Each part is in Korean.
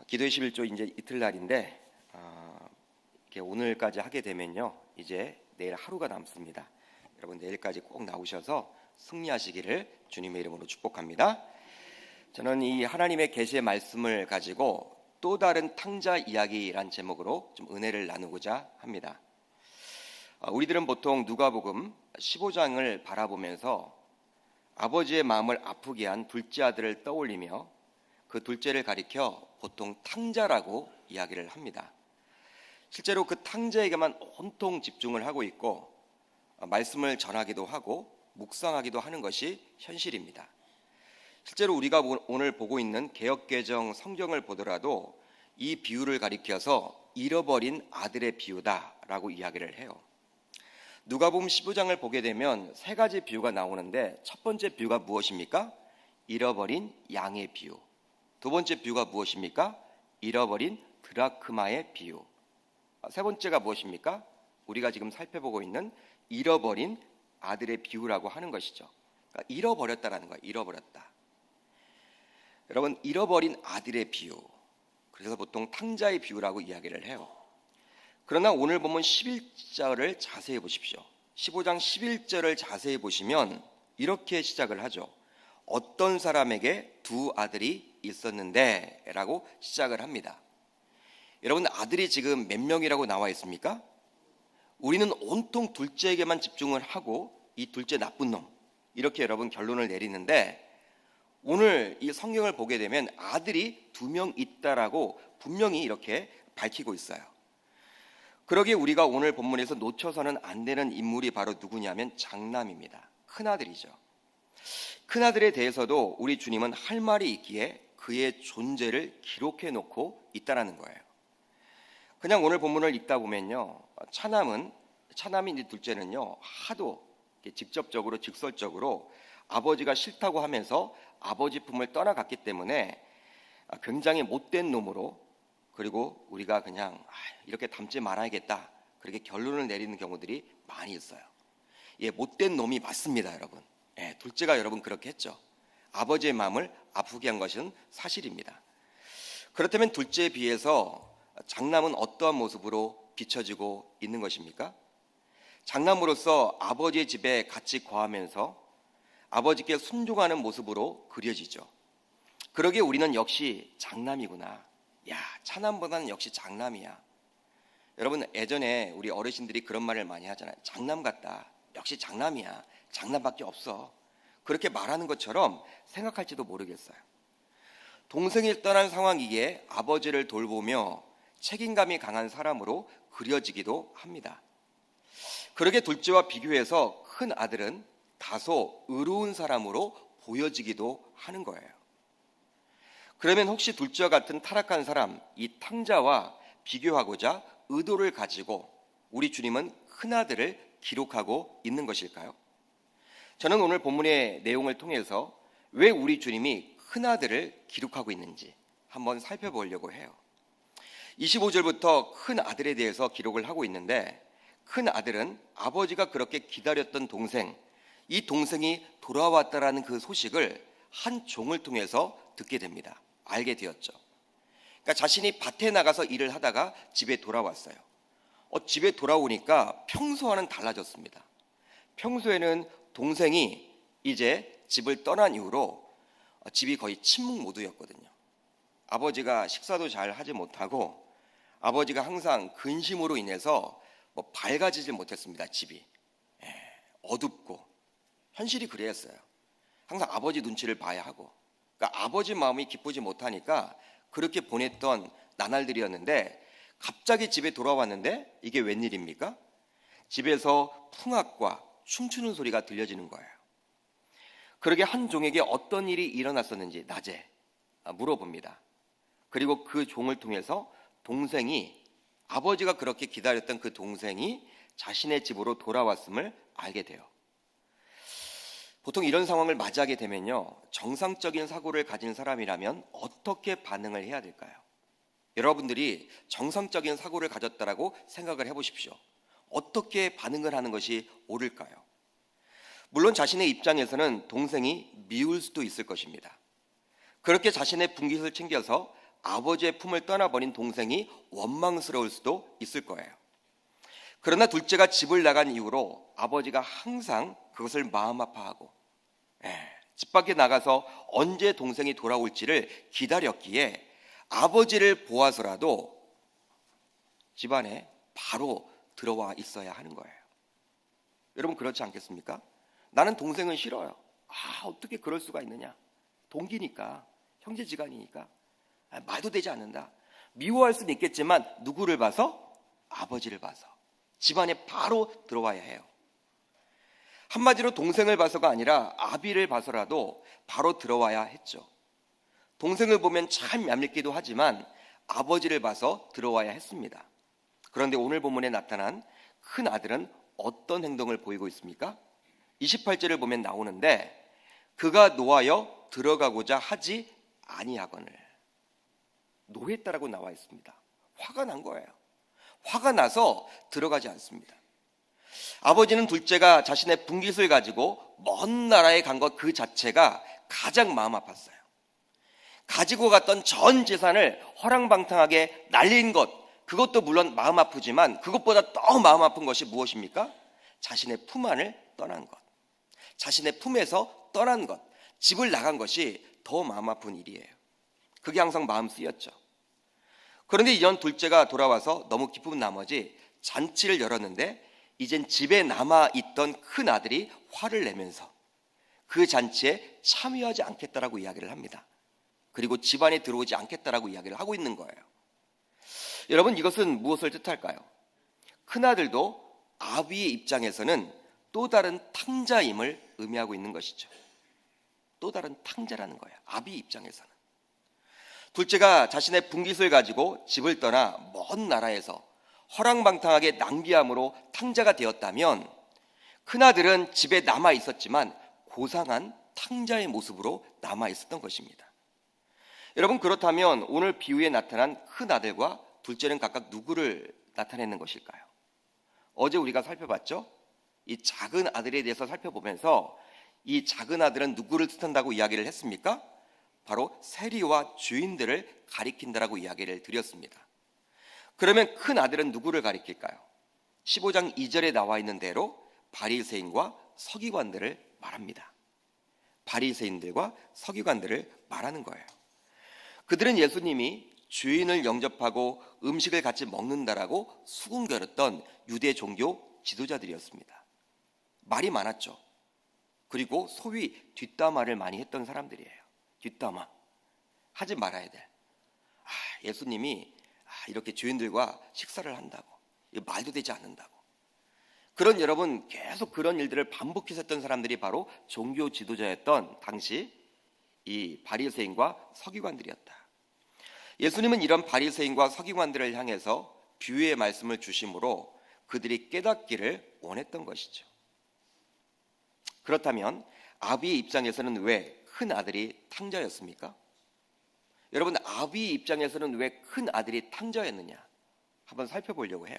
기도의 11조 이제 이틀날인데 이렇게 오늘까지 하게 되면요, 이제 내일 하루가 남습니다. 여러분 내일까지 꼭 나오셔서 승리하시기를 주님의 이름으로 축복합니다. 저는 이 하나님의 계시의 말씀을 가지고 또 다른 탕자 이야기란 제목으로 좀 은혜를 나누고자 합니다. 우리들은 보통 누가복음 15장을 바라보면서 아버지의 마음을 아프게 한 둘째 아들을 떠올리며 그 둘째를 가리켜 보통 탕자라고 이야기를 합니다. 실제로 그 탕자에게만 온통 집중을 하고 있고 말씀을 전하기도 하고 묵상하기도 하는 것이 현실입니다. 실제로 우리가 오늘 보고 있는 개역개정 성경을 보더라도 이 비유를 가리켜서 잃어버린 아들의 비유다라고 이야기를 해요. 누가복음 15장을 보게 되면 세 가지 비유가 나오는데 첫 번째 비유가 무엇입니까? 잃어버린 양의 비유. 두 번째 비유가 무엇입니까? 잃어버린 드라크마의 비유. 세 번째가 무엇입니까? 우리가 지금 살펴보고 있는 잃어버린 아들의 비유라고 하는 것이죠. 그러니까 잃어버렸다라는 거예요. 잃어버렸다. 여러분, 잃어버린 아들의 비유. 그래서 보통 탕자의 비유라고 이야기를 해요. 그러나 오늘 보면 11절을 자세히 보십시오. 15장 11절을 자세히 보시면 이렇게 시작을 하죠. 어떤 사람에게 두 아들이 있었는데 라고 시작을 합니다. 여러분, 아들이 지금 몇 명이라고 나와 있습니까? 우리는 온통 둘째에게만 집중을 하고 이 둘째 나쁜 놈, 이렇게 여러분 결론을 내리는데 오늘 이 성경을 보게 되면 아들이 2명 있다라고 분명히 이렇게 밝히고 있어요. 그러기에 우리가 오늘 본문에서 놓쳐서는 안 되는 인물이 바로 누구냐면 장남입니다. 큰아들이죠. 큰아들에 대해서도 우리 주님은 할 말이 있기에 그의 존재를 기록해 놓고 있다라는 거예요. 그냥 오늘 본문을 읽다 보면요, 차남인 이 둘째는요 하도 직접적으로 직설적으로 아버지가 싫다고 하면서 아버지 품을 떠나갔기 때문에 굉장히 못된 놈으로, 그리고 우리가 그냥 이렇게 닮지 말아야겠다, 그렇게 결론을 내리는 경우들이 많이 있어요. 예, 못된 놈이 맞습니다, 여러분. 예, 둘째가 여러분 그렇게 했죠. 아버지의 마음을 아프게 한 것은 사실입니다. 그렇다면 둘째에 비해서 장남은 어떠한 모습으로 비춰지고 있는 것입니까? 장남으로서 아버지의 집에 같이 거하면서 아버지께 순종하는 모습으로 그려지죠. 그러기에 우리는 역시 장남이구나. 야, 차남보다는 역시 장남이야. 여러분, 예전에 우리 어르신들이 그런 말을 많이 하잖아요. 장남 같다. 역시 장남이야. 장남밖에 없어. 그렇게 말하는 것처럼 생각할지도 모르겠어요. 동생이 떠난 상황이기에 아버지를 돌보며 책임감이 강한 사람으로 그려지기도 합니다. 그러게 둘째와 비교해서 큰 아들은 다소 의로운 사람으로 보여지기도 하는 거예요. 그러면 혹시 둘째와 같은 타락한 사람, 이 탕자와 비교하고자 의도를 가지고 우리 주님은 큰아들을 기록하고 있는 것일까요? 저는 오늘 본문의 내용을 통해서 왜 우리 주님이 큰아들을 기록하고 있는지 한번 살펴보려고 해요. 25절부터 큰아들에 대해서 기록을 하고 있는데, 큰아들은 아버지가 그렇게 기다렸던 동생, 이 동생이 돌아왔다라는 그 소식을 한 종을 통해서 듣게 됩니다. 알게 되었죠. 그러니까 자신이 밭에 나가서 일을 하다가 집에 돌아왔어요. 집에 돌아오니까 평소와는 달라졌습니다. 평소에는 동생이 이제 집을 떠난 이후로 집이 거의 침묵 모드였거든요. 아버지가 식사도 잘 하지 못하고 아버지가 항상 근심으로 인해서 밝아지질 못했습니다. 집이 어둡고 현실이 그랬어요. 항상 아버지 눈치를 봐야 하고, 그러니까 아버지 마음이 기쁘지 못하니까 그렇게 보냈던 나날들이었는데, 갑자기 집에 돌아왔는데 이게 웬일입니까? 집에서 풍악과 춤추는 소리가 들려지는 거예요. 그러게 한 종에게 어떤 일이 일어났었는지 낮에 물어봅니다. 그리고 그 종을 통해서 동생이, 아버지가 그렇게 기다렸던 그 동생이 자신의 집으로 돌아왔음을 알게 돼요. 보통 이런 상황을 맞이하게 되면요, 정상적인 사고를 가진 사람이라면 어떻게 반응을 해야 될까요? 여러분들이 정상적인 사고를 가졌다라고 생각을 해보십시오. 어떻게 반응을 하는 것이 옳을까요? 물론 자신의 입장에서는 동생이 미울 수도 있을 것입니다. 그렇게 자신의 분깃을 챙겨서 아버지의 품을 떠나버린 동생이 원망스러울 수도 있을 거예요. 그러나 둘째가 집을 나간 이후로 아버지가 항상 그것을 마음 아파하고 집 밖에 나가서 언제 동생이 돌아올지를 기다렸기에 아버지를 보아서라도 집안에 바로 들어와 있어야 하는 거예요. 여러분 그렇지 않겠습니까? 나는 동생은 싫어요. 어떻게 그럴 수가 있느냐? 동기니까, 형제지간이니까 말도 되지 않는다. 미워할 수는 있겠지만 누구를 봐서? 아버지를 봐서 집안에 바로 들어와야 해요. 한마디로 동생을 봐서가 아니라 아비를 봐서라도 바로 들어와야 했죠. 동생을 보면 참 얄밉기도 하지만 아버지를 봐서 들어와야 했습니다. 그런데 오늘 본문에 나타난 큰 아들은 어떤 행동을 보이고 있습니까? 28절을 보면 나오는데 그가 노하여 들어가고자 하지 아니하거늘. 노했다라고 나와 있습니다. 화가 난 거예요. 화가 나서 들어가지 않습니다. 아버지는 둘째가 자신의 분깃을 가지고 먼 나라에 간 것 그 자체가 가장 마음 아팠어요. 가지고 갔던 전 재산을 허랑방탕하게 날린 것, 그것도 물론 마음 아프지만 그것보다 더 마음 아픈 것이 무엇입니까? 자신의 품 안을 떠난 것, 자신의 품에서 떠난 것, 집을 나간 것이 더 마음 아픈 일이에요. 그게 항상 마음 쓰였죠. 그런데 이전 둘째가 돌아와서 너무 기쁜 나머지 잔치를 열었는데 이젠 집에 남아있던 큰 아들이 화를 내면서 그 잔치에 참여하지 않겠다라고 이야기를 합니다. 그리고 집안에 들어오지 않겠다라고 이야기를 하고 있는 거예요. 여러분 이것은 무엇을 뜻할까요? 큰아들도 아비의 입장에서는 또 다른 탕자임을 의미하고 있는 것이죠. 또 다른 탕자라는 거예요. 아비 입장에서는. 둘째가 자신의 분깃을 가지고 집을 떠나 먼 나라에서 허랑방탕하게 낭비함으로 탕자가 되었다면 큰아들은 집에 남아 있었지만 고상한 탕자의 모습으로 남아 있었던 것입니다. 여러분 그렇다면 오늘 비유에 나타난 큰아들과 둘째는 각각 누구를 나타내는 것일까요? 어제 우리가 살펴봤죠? 이 작은 아들에 대해서 살펴보면서 이 작은 아들은 누구를 뜻한다고 이야기를 했습니까? 바로 세리와 주인들을 가리킨다라고 이야기를 드렸습니다. 그러면 큰 아들은 누구를 가리킬까요? 15장 2절에 나와 있는 대로 바리새인과 서기관들을 말합니다. 바리새인들과 서기관들을 말하는 거예요. 그들은 예수님이 주인을 영접하고 음식을 같이 먹는다라고 수군거렸던 유대 종교 지도자들이었습니다. 말이 많았죠. 그리고 소위 뒷담화를 많이 했던 사람들이에요. 뒷담화. 하지 말아야 돼. 예수님이 이렇게 주인들과 식사를 한다고. 말도 되지 않는다고. 그런 여러분 계속 그런 일들을 반복해서 했던 사람들이 바로 종교 지도자였던 당시 이 바리새인과 서기관들이었다. 예수님은 이런 바리새인과 서기관들을 향해서 비유의 말씀을 주심으로 그들이 깨닫기를 원했던 것이죠. 그렇다면 아비의 입장에서는 왜 큰 아들이 탕자였습니까? 여러분 아비의 입장에서는 왜 큰 아들이 탕자였느냐 한번 살펴보려고 해요.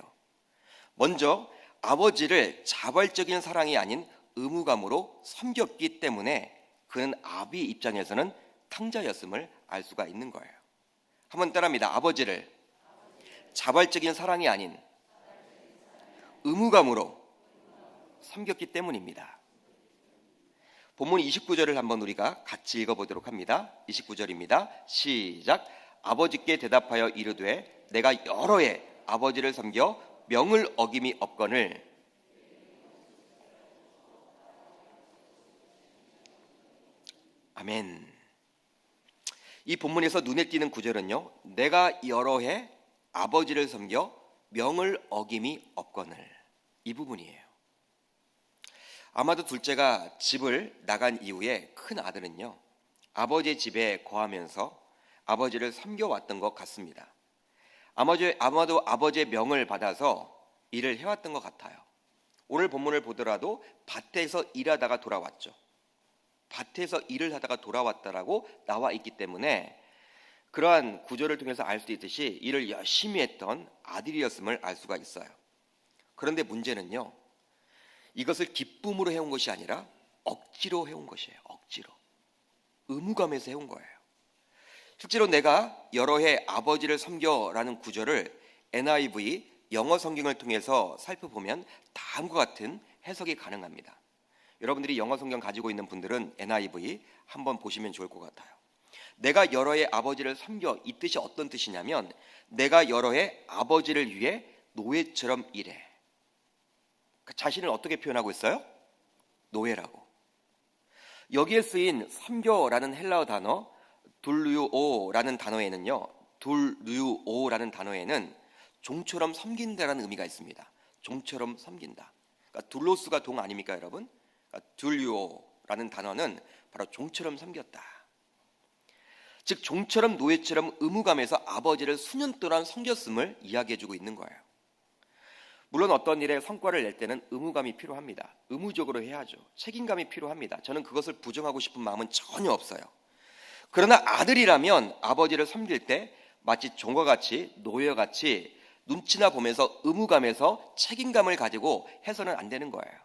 먼저 아버지를 자발적인 사랑이 아닌 의무감으로 섬겼기 때문에 그는 아비의 입장에서는 탕자였음을 알 수가 있는 거예요. 한번 따라합니다. 아버지를 자발적인 사랑이 아닌 의무감으로 섬겼기 때문입니다. 본문 29절을 한번 우리가 같이 읽어보도록 합니다. 29절입니다. 시작. 아버지께 대답하여 이르되 내가 여러 해 아버지를 섬겨 명을 어김이 없거늘. 아멘. 이 본문에서 눈에 띄는 구절은요, 내가 여러 해 아버지를 섬겨 명을 어김이 없거늘, 이 부분이에요. 아마도 둘째가 집을 나간 이후에 큰 아들은요, 아버지의 집에 거하면서 아버지를 섬겨왔던 것 같습니다. 아마도 아버지의 명을 받아서 일을 해왔던 것 같아요. 오늘 본문을 보더라도 밭에서 일하다가 돌아왔죠. 밭에서 일을 하다가 돌아왔다라고 나와 있기 때문에 그러한 구절을 통해서 알 수 있듯이 일을 열심히 했던 아들이었음을 알 수가 있어요. 그런데 문제는요, 이것을 기쁨으로 해온 것이 아니라 억지로 해온 것이에요. 억지로. 의무감에서 해온 거예요. 실제로 내가 여러 해 아버지를 섬겨라는 구절을 NIV 영어 성경을 통해서 살펴보면 다음과 같은 해석이 가능합니다. 여러분들이 영어 성경 가지고 있는 분들은 NIV 한번 보시면 좋을 것 같아요. 내가 여러 해 아버지를 섬겨, 이 뜻이 어떤 뜻이냐면 내가 여러 해 아버지를 위해 노예처럼 일해. 자신을 어떻게 표현하고 있어요? 노예라고. 여기에 쓰인 섬겨라는 헬라어 단어 둘류오라는 단어에는요, 둘류오라는 단어에는 종처럼 섬긴다라는 의미가 있습니다. 종처럼 섬긴다. 그러니까 둘로스가 동 아닙니까, 여러분? 그러니까 둘류오라는 단어는 바로 종처럼 섬겼다. 즉 종처럼 노예처럼 의무감에서 아버지를 수년 동안 섬겼음을 이야기해주고 있는 거예요. 물론 어떤 일에 성과를 낼 때는 의무감이 필요합니다. 의무적으로 해야죠. 책임감이 필요합니다. 저는 그것을 부정하고 싶은 마음은 전혀 없어요. 그러나 아들이라면 아버지를 섬길 때 마치 종과 같이 노예와 같이 눈치나 보면서 의무감에서 책임감을 가지고 해서는 안 되는 거예요.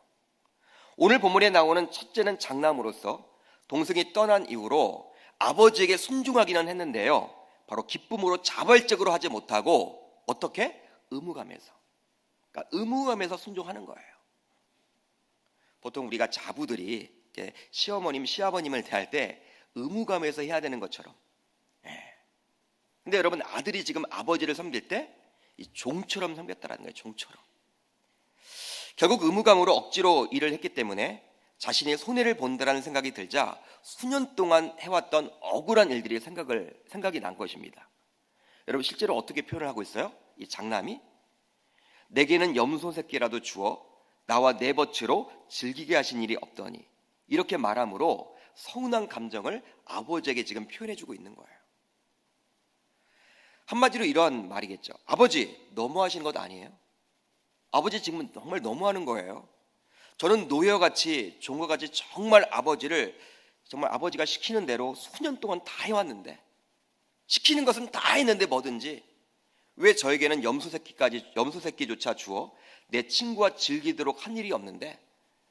오늘 본문에 나오는 첫째는 장남으로서 동생이 떠난 이후로 아버지에게 순종하기는 했는데요, 바로 기쁨으로 자발적으로 하지 못하고 어떻게? 의무감에서. 그러니까 의무감에서 순종하는 거예요. 보통 우리가 자부들이 시어머님, 시아버님을 대할 때 의무감에서 해야 되는 것처럼. 근데 여러분, 아들이 지금 아버지를 섬길 때 이 종처럼 섬겼다라는 거예요. 종처럼. 결국 의무감으로 억지로 일을 했기 때문에 자신이 손해를 본다라는 생각이 들자 수년 동안 해왔던 억울한 일들이 생각이 난 것입니다. 여러분, 실제로 어떻게 표현을 하고 있어요? 이 장남이 내게는 염소 새끼라도 주어 나와 내 버치로 즐기게 하신 일이 없더니, 이렇게 말함으로 서운한 감정을 아버지에게 지금 표현해주고 있는 거예요. 한마디로 이런 말이겠죠. 아버지, 너무하신 것 아니에요? 아버지 지금 정말 너무하는 거예요. 저는 노예와 같이 종과 같이 정말 아버지가 시키는 대로 수년 동안 다 해왔는데, 시키는 것은 다 했는데 뭐든지 왜 저에게는 염소 새끼조차 주어 내 친구와 즐기도록 한 일이 없는데,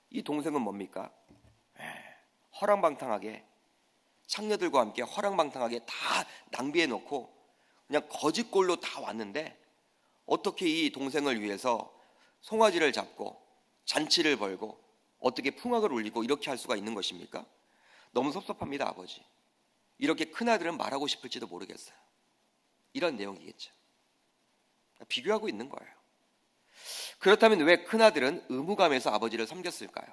이 동생은 뭡니까? 허랑방탕하게 창녀들과 함께 허랑방탕하게 다 낭비해 놓고 그냥 거짓골로 다 왔는데, 어떻게 이 동생을 위해서 송아지를 잡고 잔치를 벌고 어떻게 풍악을 울리고 이렇게 할 수가 있는 것입니까? 너무 섭섭합니다, 아버지. 이렇게 큰아들은 말하고 싶을지도 모르겠어요. 이런 내용이겠죠. 비교하고 있는 거예요. 그렇다면 왜 큰아들은 의무감에서 아버지를 섬겼을까요?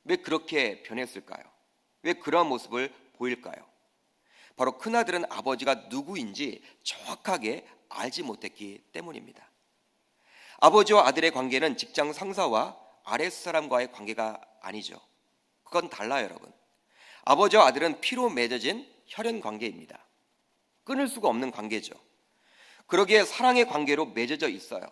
왜 그렇게 변했을까요? 왜 그러한 모습을 보일까요? 바로 큰아들은 아버지가 누구인지 정확하게 알지 못했기 때문입니다. 아버지와 아들의 관계는 직장 상사와 아랫사람과의 관계가 아니죠. 그건 달라요, 여러분. 아버지와 아들은 피로 맺어진 혈연 관계입니다. 끊을 수가 없는 관계죠. 그러기에 사랑의 관계로 맺어져 있어요.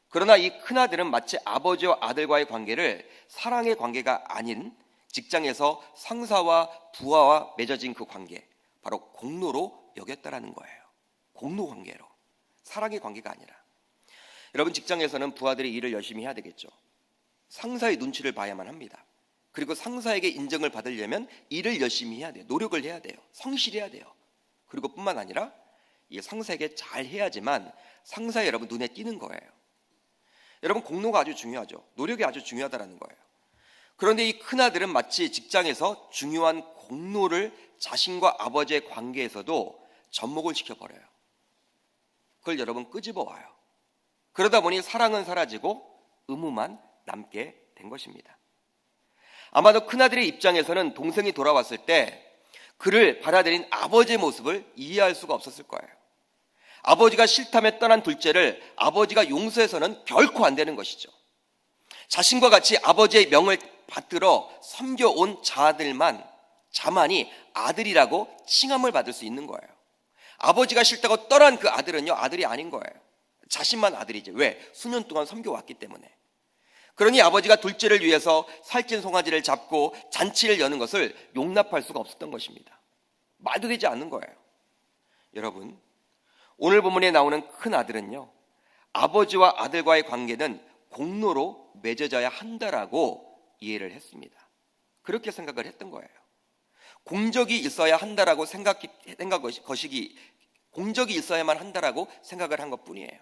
그러나 이 큰아들은 마치 아버지와 아들과의 관계를 사랑의 관계가 아닌 직장에서 상사와 부하와 맺어진 그 관계, 바로 공로로 여겼다라는 거예요. 공로 관계로. 사랑의 관계가 아니라. 여러분, 직장에서는 부하들이 일을 열심히 해야 되겠죠. 상사의 눈치를 봐야만 합니다. 그리고 상사에게 인정을 받으려면 일을 열심히 해야 돼요. 노력을 해야 돼요. 성실해야 돼요. 그리고 뿐만 아니라 이 상사에게 잘 해야지만 상사의 여러분 눈에 띄는 거예요. 여러분, 공로가 아주 중요하죠. 노력이 아주 중요하다는 거예요. 그런데 이 큰아들은 마치 직장에서 중요한 공로를 자신과 아버지의 관계에서도 접목을 시켜버려요. 그걸 여러분 끄집어와요. 그러다 보니 사랑은 사라지고 의무만 남게 된 것입니다. 아마도 큰아들의 입장에서는 동생이 돌아왔을 때 그를 받아들인 아버지의 모습을 이해할 수가 없었을 거예요. 아버지가 싫다며 떠난 둘째를 아버지가 용서해서는 결코 안 되는 것이죠. 자신과 같이 아버지의 명을 받들어 섬겨온 자만이 아들이라고 칭함을 받을 수 있는 거예요. 아버지가 싫다고 떠난 그 아들은요, 아들이 아닌 거예요. 자신만 아들이지. 왜? 수년 동안 섬겨왔기 때문에. 그러니 아버지가 둘째를 위해서 살찐 송아지를 잡고 잔치를 여는 것을 용납할 수가 없었던 것입니다. 말도 되지 않는 거예요. 여러분, 오늘 본문에 나오는 큰 아들은요, 아버지와 아들과의 관계는 공로로 맺어져야 한다라고 이해를 했습니다. 그렇게 생각을 했던 거예요. 공적이 있어야 한다라고 공적이 있어야만 한다라고 생각을 한 것뿐이에요.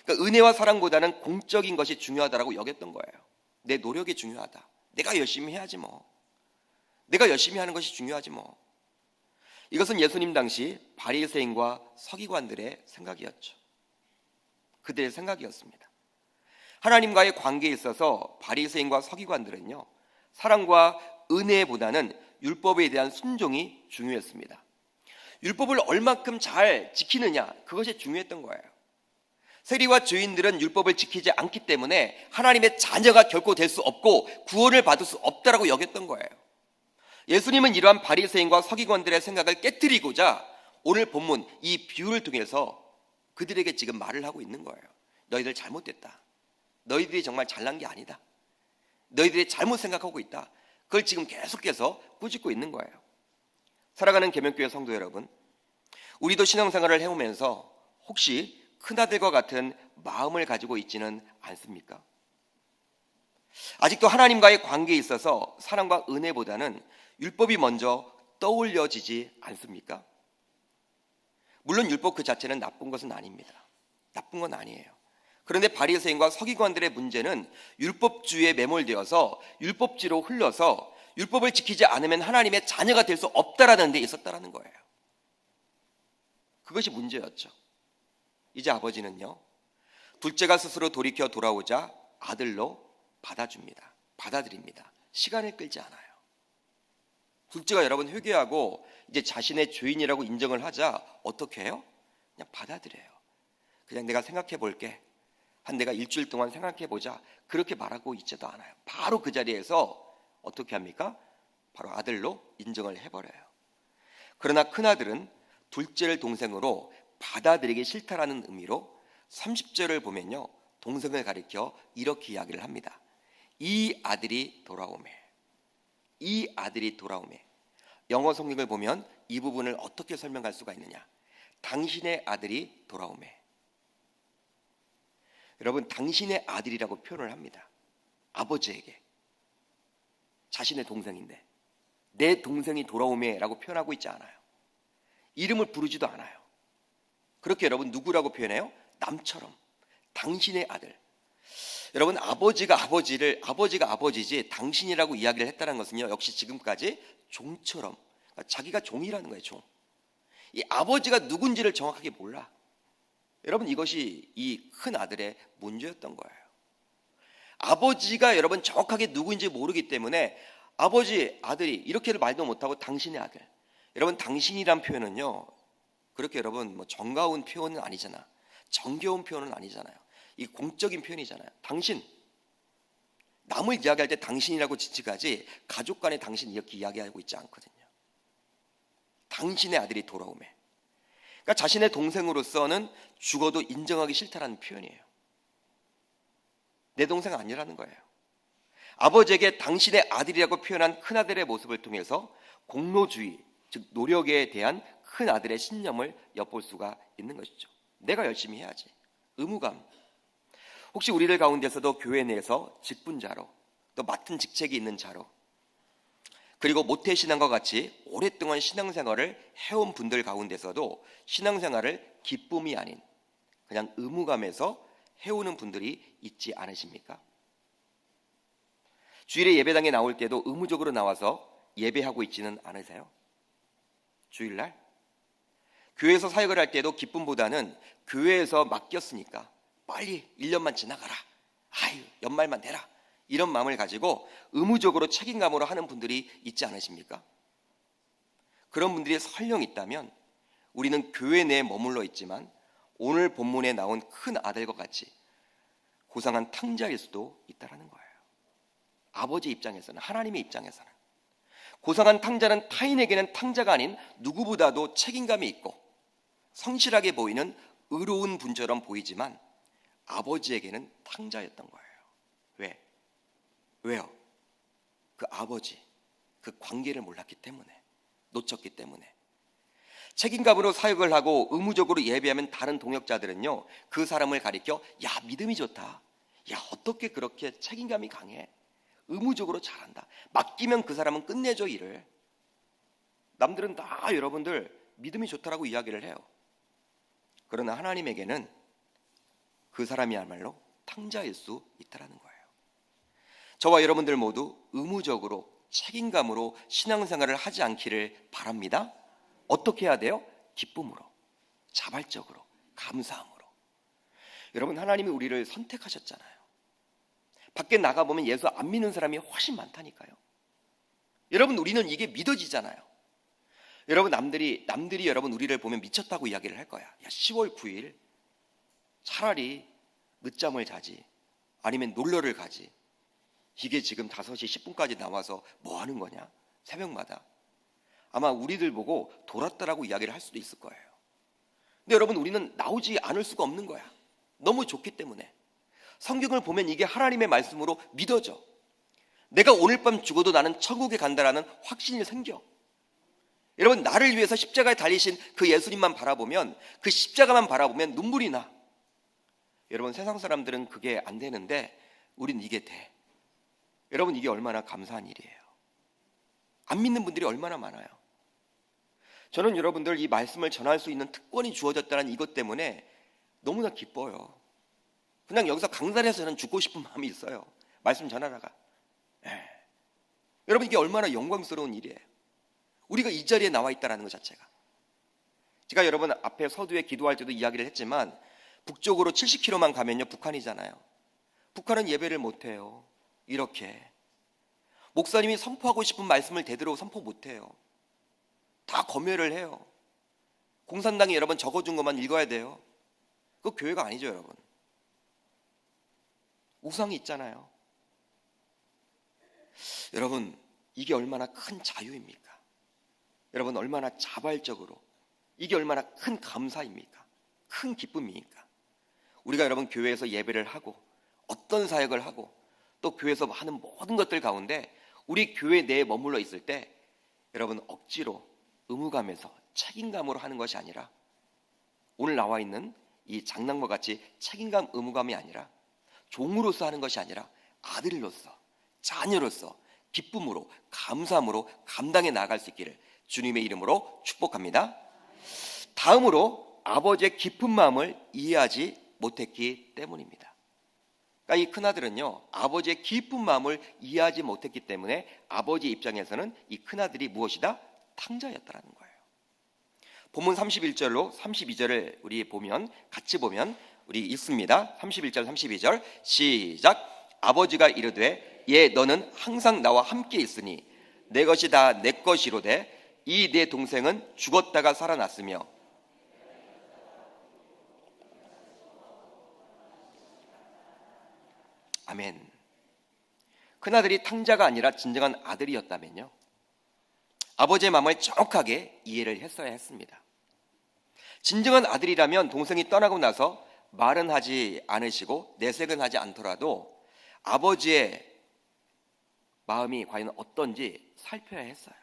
그러니까 은혜와 사랑보다는 공적인 것이 중요하다라고 여겼던 거예요. 내 노력이 중요하다. 내가 열심히 해야지 뭐. 내가 열심히 하는 것이 중요하지 뭐. 이것은 예수님 당시 바리새인과 서기관들의 생각이었죠. 그들의 생각이었습니다. 하나님과의 관계에 있어서 바리새인과 서기관들은요, 사랑과 은혜보다는 율법에 대한 순종이 중요했습니다. 율법을 얼만큼 잘 지키느냐, 그것이 중요했던 거예요. 세리와 주인들은 율법을 지키지 않기 때문에 하나님의 자녀가 결코 될 수 없고 구원을 받을 수 없다라고 여겼던 거예요. 예수님은 이러한 바리새인과 서기관들의 생각을 깨트리고자 오늘 본문 이 비유를 통해서 그들에게 지금 말을 하고 있는 거예요. 너희들 잘못됐다. 너희들이 정말 잘난 게 아니다. 너희들이 잘못 생각하고 있다. 그걸 지금 계속해서 꾸짖고 있는 거예요. 사랑하는 계명교회 성도 여러분, 우리도 신앙생활을 해오면서 혹시 큰아들과 같은 마음을 가지고 있지는 않습니까? 아직도 하나님과의 관계에 있어서 사랑과 은혜보다는 율법이 먼저 떠올려지지 않습니까? 물론 율법 그 자체는 나쁜 것은 아닙니다. 나쁜 건 아니에요. 그런데 바리새인과 서기관들의 문제는 율법주의에 매몰되어서 율법지로 흘러서 율법을 지키지 않으면 하나님의 자녀가 될 수 없다라는 데 있었다라는 거예요. 그것이 문제였죠. 이제 아버지는요, 둘째가 스스로 돌이켜 돌아오자 아들로 받아들입니다. 시간을 끌지 않아요. 둘째가 여러분 회개하고 이제 자신의 죄인이라고 인정을 하자 어떻게 해요? 그냥 받아들여요. 그냥 내가 생각해 볼게. 내가 일주일 동안 생각해 보자. 그렇게 말하고 있지도 않아요. 바로 그 자리에서 어떻게 합니까? 바로 아들로 인정을 해버려요. 그러나 큰아들은 둘째를 동생으로 받아들이기 싫다라는 의미로 30절을 보면요, 동생을 가리켜 이렇게 이야기를 합니다. 이 아들이 돌아오매. 이 아들이 돌아오매. 영어 성경을 보면 이 부분을 어떻게 설명할 수가 있느냐? 당신의 아들이 돌아오매. 여러분, 당신의 아들이라고 표현을 합니다. 아버지에게. 자신의 동생인데 내 동생이 돌아오매라고 표현하고 있지 않아요. 이름을 부르지도 않아요. 그렇게 여러분 누구라고 표현해요? 남처럼. 당신의 아들. 여러분, 아버지가 아버지지 당신이라고 이야기를 했다는 것은요, 역시 지금까지 종처럼, 자기가 종이라는 거예요. 종. 이 아버지가 누군지를 정확하게 몰라. 여러분, 이것이 이 큰 아들의 문제였던 거예요. 아버지가 여러분 정확하게 누구인지 모르기 때문에 아버지, 아들이 이렇게 말도 못하고 당신의 아들. 여러분, 당신이란 표현은요, 그렇게 여러분 뭐 정가운 표현은 아니잖아. 정겨운 표현은 아니잖아요. 이 공적인 표현이잖아요. 당신. 남을 이야기할 때 당신이라고 지칭하지 가족 간에 당신 이렇게 이야기하고 있지 않거든요. 당신의 아들이 돌아오매. 그러니까 자신의 동생으로서는 죽어도 인정하기 싫다라는 표현이에요. 내 동생 아니라는 거예요. 아버지에게 당신의 아들이라고 표현한 큰아들의 모습을 통해서 공로주의, 즉 노력에 대한 큰아들의 신념을 엿볼 수가 있는 것이죠. 내가 열심히 해야지. 의무감. 혹시 우리들 가운데서도 교회 내에서 직분자로, 또 맡은 직책이 있는 자로, 그리고 모태신앙과 같이 오랫동안 신앙생활을 해온 분들 가운데서도 신앙생활을 기쁨이 아닌 그냥 의무감에서 해오는 분들이 있지 않으십니까? 주일에 예배당에 나올 때도 의무적으로 나와서 예배하고 있지는 않으세요? 주일날? 교회에서 사역을 할 때도 기쁨보다는 교회에서 맡겼으니까 빨리 1년만 지나가라. 아유, 연말만 되라. 이런 마음을 가지고 의무적으로 책임감으로 하는 분들이 있지 않으십니까? 그런 분들이 설령 있다면 우리는 교회 내에 머물러 있지만 오늘 본문에 나온 큰 아들과 같이 고상한 탕자일 수도 있다는 거예요. 아버지 입장에서는, 하나님의 입장에서는 고상한 탕자는 타인에게는 탕자가 아닌 누구보다도 책임감이 있고 성실하게 보이는 의로운 분처럼 보이지만 아버지에게는 탕자였던 거예요. 왜요? 그 아버지, 그 관계를 몰랐기 때문에, 놓쳤기 때문에. 책임감으로 사역을 하고 의무적으로 예배하면 다른 동역자들은요, 그 사람을 가리켜 야, 믿음이 좋다. 야, 어떻게 그렇게 책임감이 강해? 의무적으로 잘한다. 맡기면 그 사람은 끝내줘 일을. 남들은 다 여러분들 믿음이 좋다라고 이야기를 해요. 그러나 하나님에게는 그 사람이야말로 탕자일 수 있다라는 거예요. 저와 여러분들 모두 의무적으로 책임감으로 신앙생활을 하지 않기를 바랍니다. 어떻게 해야 돼요? 기쁨으로, 자발적으로, 감사함으로. 여러분, 하나님이 우리를 선택하셨잖아요. 밖에 나가보면 예수 안 믿는 사람이 훨씬 많다니까요. 여러분, 우리는 이게 믿어지잖아요. 여러분, 남들이 여러분 우리를 보면 미쳤다고 이야기를 할 거야. 야, 10월 9일 차라리 늦잠을 자지, 아니면 놀러를 가지. 이게 지금 5시 10분까지 나와서 뭐 하는 거냐? 새벽마다. 아마 우리들 보고 돌았다라고 이야기를 할 수도 있을 거예요. 근데 여러분, 우리는 나오지 않을 수가 없는 거야. 너무 좋기 때문에. 성경을 보면 이게 하나님의 말씀으로 믿어져. 내가 오늘 밤 죽어도 나는 천국에 간다라는 확신이 생겨. 여러분, 나를 위해서 십자가에 달리신 그 예수님만 바라보면, 그 십자가만 바라보면 눈물이 나. 여러분, 세상 사람들은 그게 안 되는데 우린 이게 돼. 여러분, 이게 얼마나 감사한 일이에요. 안 믿는 분들이 얼마나 많아요. 저는 여러분들 이 말씀을 전할 수 있는 특권이 주어졌다는 이것 때문에 너무나 기뻐요. 그냥 여기서 강단에서는 죽고 싶은 마음이 있어요. 말씀 전하다가. 여러분, 이게 얼마나 영광스러운 일이에요. 우리가 이 자리에 나와 있다는 것 자체가. 제가 여러분 앞에 서두에 기도할 때도 이야기를 했지만, 북쪽으로 70km만 가면요 북한이잖아요. 북한은 예배를 못해요. 이렇게 목사님이 선포하고 싶은 말씀을 제대로 선포 못해요. 다 검열을 해요. 공산당이 여러분 적어준 것만 읽어야 돼요. 그거 교회가 아니죠. 여러분, 우상이 있잖아요. 여러분, 이게 얼마나 큰 자유입니까? 여러분, 얼마나 자발적으로, 이게 얼마나 큰 감사입니까? 큰 기쁨입니까? 우리가 여러분 교회에서 예배를 하고 어떤 사역을 하고 또 교회에서 하는 모든 것들 가운데 우리 교회 내에 머물러 있을 때 여러분 억지로 의무감에서 책임감으로 하는 것이 아니라, 오늘 나와 있는 이 장난과 같이 책임감, 의무감이 아니라, 종으로서 하는 것이 아니라 아들로서, 자녀로서 기쁨으로, 감사함으로 감당해 나아갈 수 있기를 주님의 이름으로 축복합니다. 다음으로 아버지의 깊은 마음을 이해하지 못했기 때문입니다. 그러니까 이 큰아들은요, 아버지의 깊은 마음을 이해하지 못했기 때문에 아버지 입장에서는 이 큰아들이 무엇이다? 탕자였다라는 거예요. 본문 31절로 32절을 우리 보면, 같이 보면 우리 읽습니다. 31절 32절 시작. 아버지가 이르되 예 너는 항상 나와 함께 있으니 내 것이 다 내 것이로되 이 내 동생은 죽었다가 살아났으며. 아멘. 큰아들이 탕자가 아니라 진정한 아들이었다면요, 아버지의 마음을 정확하게 이해를 했어야 했습니다. 진정한 아들이라면 동생이 떠나고 나서 말은 하지 않으시고 내색은 하지 않더라도 아버지의 마음이 과연 어떤지 살펴야 했어요.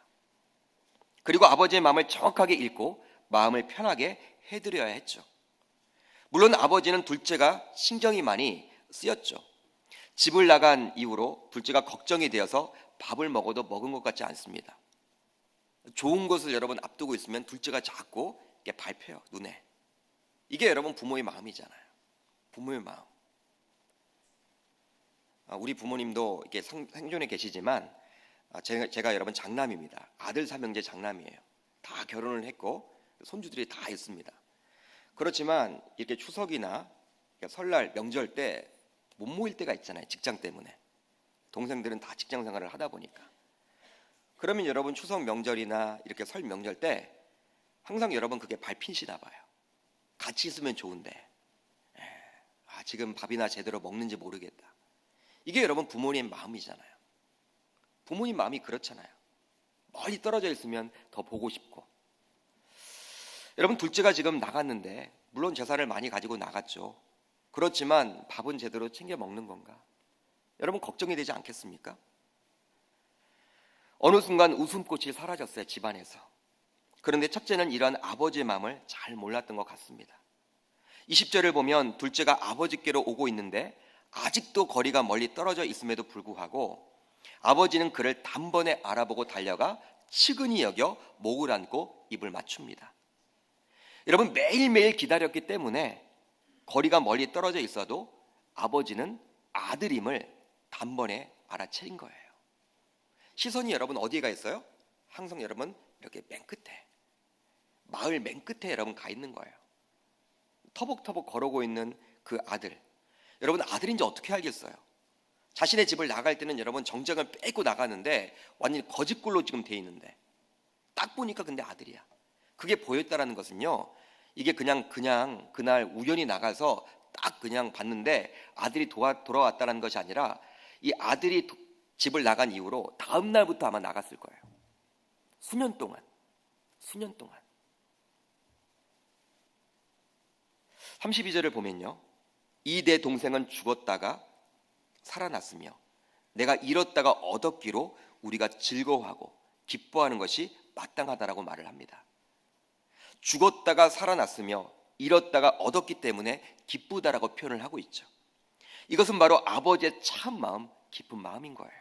그리고 아버지의 마음을 정확하게 읽고 마음을 편하게 해드려야 했죠. 물론 아버지는 둘째가 신경이 많이 쓰였죠. 집을 나간 이후로 둘째가 걱정이 되어서 밥을 먹어도 먹은 것 같지 않습니다. 좋은 것을 여러분 앞두고 있으면 둘째가 자꾸 이렇게 밟혀요, 눈에. 이게 여러분 부모의 마음이잖아요. 부모의 마음. 우리 부모님도 이렇게 생존에 계시지만 제가 여러분 장남입니다. 아들 삼형제 장남이에요. 다 결혼을 했고 손주들이 다 있습니다. 그렇지만 이렇게 추석이나 설날, 명절 때 못 모일 때가 있잖아요. 직장 때문에. 동생들은 다 직장 생활을 하다 보니까. 그러면 여러분 추석 명절이나 이렇게 설 명절 때 항상 여러분 그게 밟히시나 봐요. 같이 있으면 좋은데 지금 밥이나 제대로 먹는지 모르겠다. 이게 여러분 부모님 마음이잖아요. 부모님 마음이 그렇잖아요. 멀리 떨어져 있으면 더 보고 싶고. 여러분 둘째가 지금 나갔는데 물론 재산을 많이 가지고 나갔죠. 그렇지만 밥은 제대로 챙겨 먹는 건가? 여러분 걱정이 되지 않겠습니까? 어느 순간 웃음꽃이 사라졌어요, 집안에서. 그런데 첫째는 이런 아버지의 마음을 잘 몰랐던 것 같습니다. 20절을 보면 둘째가 아버지께로 오고 있는데 아직도 거리가 멀리 떨어져 있음에도 불구하고 아버지는 그를 단번에 알아보고 달려가 측은히 여겨 목을 안고 입을 맞춥니다. 여러분, 매일매일 기다렸기 때문에 거리가 멀리 떨어져 있어도 아버지는 아들임을 단번에 알아채린 거예요. 시선이 여러분 어디에 가 있어요? 항상 여러분 이렇게 맨 끝에, 마을 맨 끝에 여러분 가 있는 거예요. 터벅터벅 걸어오고 있는 그 아들. 여러분, 아들인지 어떻게 알겠어요? 자신의 집을 나갈 때는 여러분 정장을 빼고 나가는데 완전히 거짓골로 지금 돼 있는데 딱 보니까 근데 아들이야. 그게 보였다라는 것은요, 이게 그냥 그날 우연히 나가서 딱 그냥 봤는데 아들이 돌아왔다는 것이 아니라 이 아들이 집을 나간 이후로 다음 날부터 아마 나갔을 거예요. 수년 동안 32절을 보면요, 이 내 동생은 죽었다가 살아났으며 내가 잃었다가 얻었기로 우리가 즐거워하고 기뻐하는 것이 마땅하다라고 말을 합니다. 죽었다가 살아났으며 잃었다가 얻었기 때문에 기쁘다라고 표현을 하고 있죠. 이것은 바로 아버지의 참 마음, 깊은 마음인 거예요.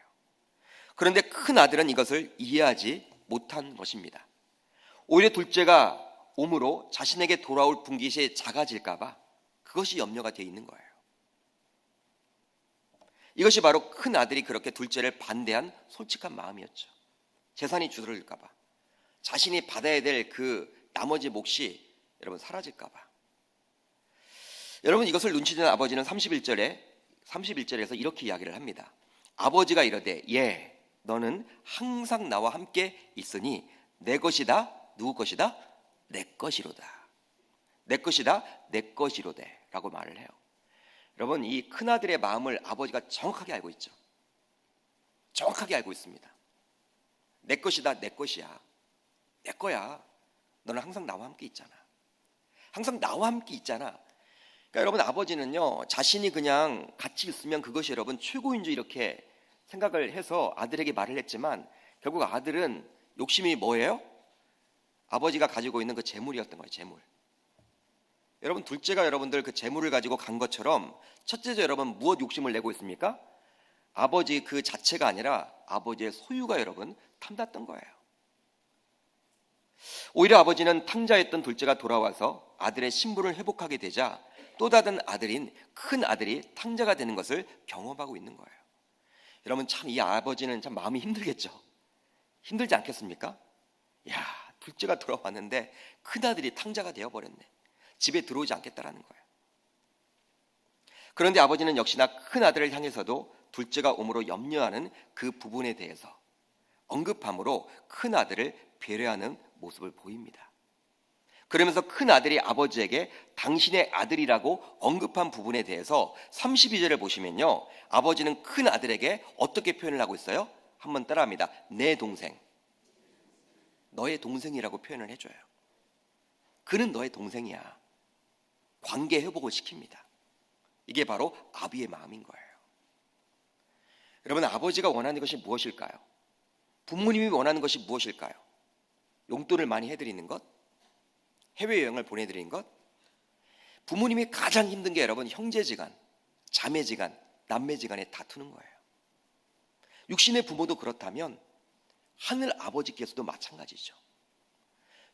그런데 큰 아들은 이것을 이해하지 못한 것입니다. 오히려 둘째가 옴으로 자신에게 돌아올 분깃이 작아질까 봐 그것이 염려가 되어 있는 거예요. 이것이 바로 큰 아들이 그렇게 둘째를 반대한 솔직한 마음이었죠. 재산이 줄어들까 봐, 자신이 받아야 될 그 나머지 몫이 여러분 사라질까 봐. 여러분, 이것을 눈치챈 아버지는 31절에서 이렇게 이야기를 합니다. 아버지가 이르되 너는 항상 나와 함께 있으니 내 것이다. 누구 것이다? 내 것이로다. 내 것이다. 내 것이로되 라고 말을 해요. 여러분, 이 큰아들의 마음을 아버지가 정확하게 알고 있죠. 정확하게 알고 있습니다. 내 것이다. 내 것이야. 내 거야. 너는 항상 나와 함께 있잖아. 항상 나와 함께 있잖아. 그러니까 여러분, 아버지는요, 자신이 그냥 같이 있으면 그것이 여러분 최고인 줄 이렇게 생각을 해서 아들에게 말을 했지만 결국 아들은 욕심이 뭐예요? 아버지가 가지고 있는 그 재물이었던 거예요. 재물. 여러분, 둘째가 여러분들 그 재물을 가지고 간 것처럼 첫째죠, 여러분 무엇 욕심을 내고 있습니까? 아버지 그 자체가 아니라 아버지의 소유가 여러분 탐났던 거예요. 오히려 아버지는 탕자였던 둘째가 돌아와서 아들의 신분을 회복하게 되자 또 다른 아들인 큰 아들이 탕자가 되는 것을 경험하고 있는 거예요. 여러분, 참 이 아버지는 참 마음이 힘들겠죠. 힘들지 않겠습니까? 야, 둘째가 돌아왔는데 큰 아들이 탕자가 되어버렸네. 집에 들어오지 않겠다라는 거예요. 그런데 아버지는 역시나 큰 아들을 향해서도 둘째가 옴으로 염려하는 그 부분에 대해서 언급함으로 큰 아들을 배려하는 모습을 보입니다. 그러면서 큰 아들이 아버지에게 당신의 아들이라고 언급한 부분에 대해서 32절을 보시면요, 아버지는 큰 아들에게 어떻게 표현을 하고 있어요? 한번 따라합니다. 내 동생, 너의 동생이라고 표현을 해줘요. 그는 너의 동생이야. 관계 회복을 시킵니다. 이게 바로 아비의 마음인 거예요. 여러분, 아버지가 원하는 것이 무엇일까요? 부모님이 원하는 것이 무엇일까요? 용돈을 많이 해드리는 것? 해외여행을 보내드리는 것? 부모님이 가장 힘든 게 여러분 형제지간, 자매지간, 남매지간에 다투는 거예요. 육신의 부모도 그렇다면 하늘 아버지께서도 마찬가지죠.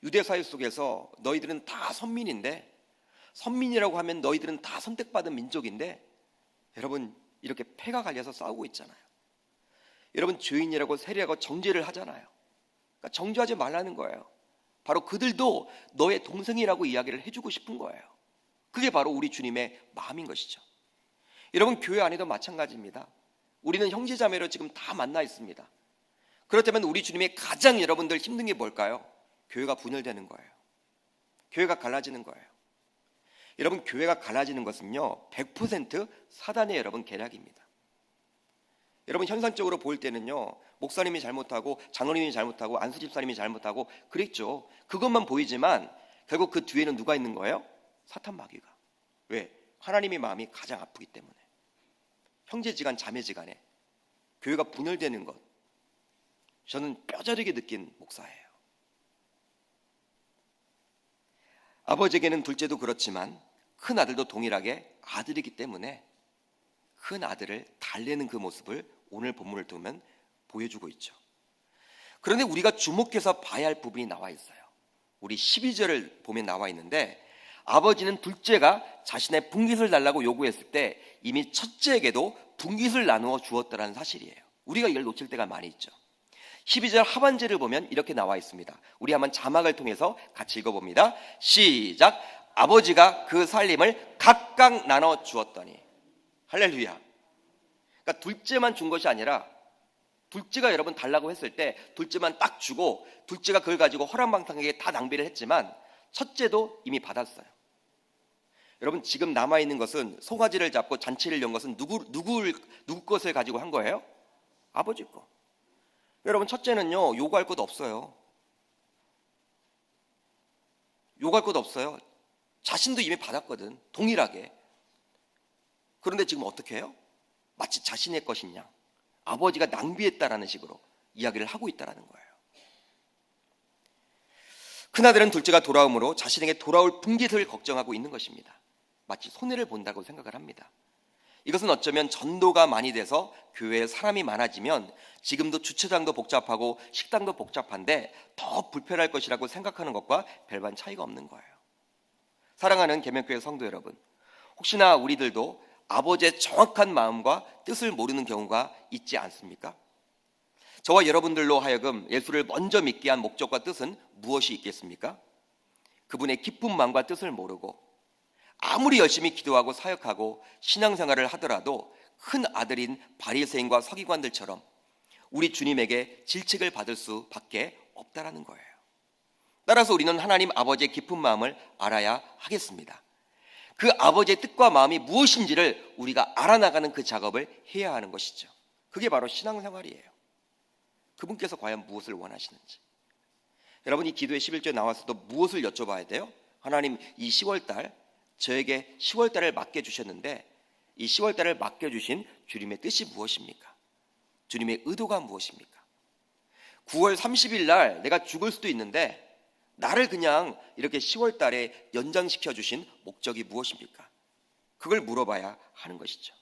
유대사회 속에서 너희들은 다 선민인데, 선민이라고 하면 너희들은 다 선택받은 민족인데 여러분 이렇게 패가 갈려서 싸우고 있잖아요. 여러분, 죄인이라고 세리하고 정죄를 하잖아요. 그러니까 정죄하지 말라는 거예요. 바로 그들도 너의 동생이라고 이야기를 해주고 싶은 거예요. 그게 바로 우리 주님의 마음인 것이죠. 여러분, 교회 안에도 마찬가지입니다. 우리는 형제자매로 지금 다 만나 있습니다. 그렇다면 우리 주님의 가장 여러분들 힘든 게 뭘까요? 교회가 분열되는 거예요. 교회가 갈라지는 거예요. 여러분, 교회가 갈라지는 것은요 100% 사단의 여러분 계략입니다. 여러분, 현상적으로 볼 때는요 목사님이 잘못하고 장로님이 잘못하고 안수집사님이 잘못하고 그랬죠. 그것만 보이지만 결국 그 뒤에는 누가 있는 거예요? 사탄 마귀가. 왜? 하나님의 마음이 가장 아프기 때문에. 형제지간 자매지간에 교회가 분열되는 것, 저는 뼈저리게 느낀 목사예요. 아버지에게는 둘째도 그렇지만 큰 아들도 동일하게 아들이기 때문에 큰 아들을 달래는 그 모습을 오늘 본문을 두면 보여주고 있죠. 그런데 우리가 주목해서 봐야 할 부분이 나와 있어요. 우리 12절을 보면 나와 있는데, 아버지는 둘째가 자신의 분깃을 달라고 요구했을 때 이미 첫째에게도 분깃을 나누어 주었다는 사실이에요. 우리가 이걸 놓칠 때가 많이 있죠. 12절 하반절을 보면 이렇게 나와 있습니다. 우리 한번 자막을 통해서 같이 읽어봅니다. 시작. 아버지가 그 살림을 각각 나눠 주었더니. 할렐루야. 그러니까 둘째만 준 것이 아니라, 둘째가 여러분 달라고 했을 때 둘째만 딱 주고 둘째가 그걸 가지고 허랑방탕하게 다 낭비를 했지만 첫째도 이미 받았어요. 여러분, 지금 남아있는 것은 송아지를 잡고 잔치를 연 것은 누구 것을 가지고 한 거예요? 아버지 거. 여러분, 첫째는요, 요구할 것 없어요. 요구할 것 없어요. 자신도 이미 받았거든, 동일하게. 그런데 지금 어떻게 해요? 마치 자신의 것인 양, 아버지가 낭비했다라는 식으로 이야기를 하고 있다라는 거예요. 큰아들은 둘째가 돌아오므로 자신에게 돌아올 분깃을 걱정하고 있는 것입니다. 마치 손해를 본다고 생각을 합니다. 이것은 어쩌면 전도가 많이 돼서 교회에 사람이 많아지면 지금도 주차장도 복잡하고 식당도 복잡한데 더 불편할 것이라고 생각하는 것과 별반 차이가 없는 거예요. 사랑하는 계명교회 성도 여러분, 혹시나 우리들도 아버지의 정확한 마음과 뜻을 모르는 경우가 있지 않습니까? 저와 여러분들로 하여금 예수를 먼저 믿게 한 목적과 뜻은 무엇이 있겠습니까? 그분의 깊은 마음과 뜻을 모르고 아무리 열심히 기도하고 사역하고 신앙생활을 하더라도 큰 아들인 바리새인과 서기관들처럼 우리 주님에게 질책을 받을 수밖에 없다라는 거예요. 따라서 우리는 하나님 아버지의 깊은 마음을 알아야 하겠습니다. 그 아버지의 뜻과 마음이 무엇인지를 우리가 알아나가는 그 작업을 해야 하는 것이죠. 그게 바로 신앙생활이에요. 그분께서 과연 무엇을 원하시는지. 여러분, 이 기도의 11조에 나와서도 무엇을 여쭤봐야 돼요? 하나님, 이 10월달 저에게 10월달을 맡겨주셨는데 이 10월달을 맡겨주신 주님의 뜻이 무엇입니까? 주님의 의도가 무엇입니까? 9월 30일 날 내가 죽을 수도 있는데 나를 그냥 이렇게 10월달에 연장시켜 주신 목적이 무엇입니까? 그걸 물어봐야 하는 것이죠.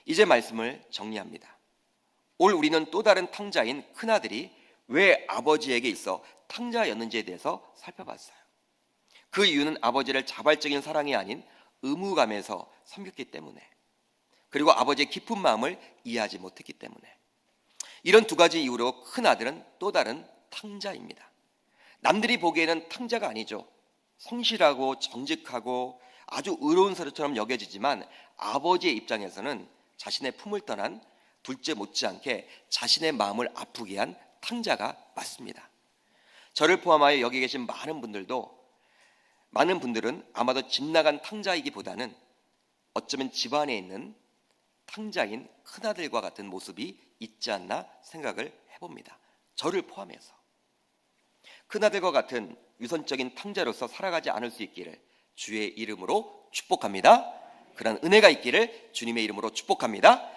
이제 말씀을 정리합니다. 올 우리는 또 다른 탕자인 큰아들이 왜 아버지에게 있어 탕자였는지에 대해서 살펴봤어요. 그 이유는 아버지를 자발적인 사랑이 아닌 의무감에서 섬겼기 때문에, 그리고 아버지의 깊은 마음을 이해하지 못했기 때문에, 이런 두 가지 이유로 큰아들은 또 다른 탕자입니다. 남들이 보기에는 탕자가 아니죠. 성실하고 정직하고 아주 의로운 사람처럼 여겨지지만 아버지의 입장에서는 자신의 품을 떠난 둘째 못지않게 자신의 마음을 아프게 한 탕자가 맞습니다. 저를 포함하여 여기 계신 많은 분들은 아마도 집 나간 탕자이기보다는 어쩌면 집안에 있는 탕자인 큰아들과 같은 모습이 있지 않나 생각을 해봅니다. 저를 포함해서. 큰아들과 같은 유선적인 탕자로서 살아가지 않을 수 있기를 주의 이름으로 축복합니다. 그런 은혜가 있기를 주님의 이름으로 축복합니다.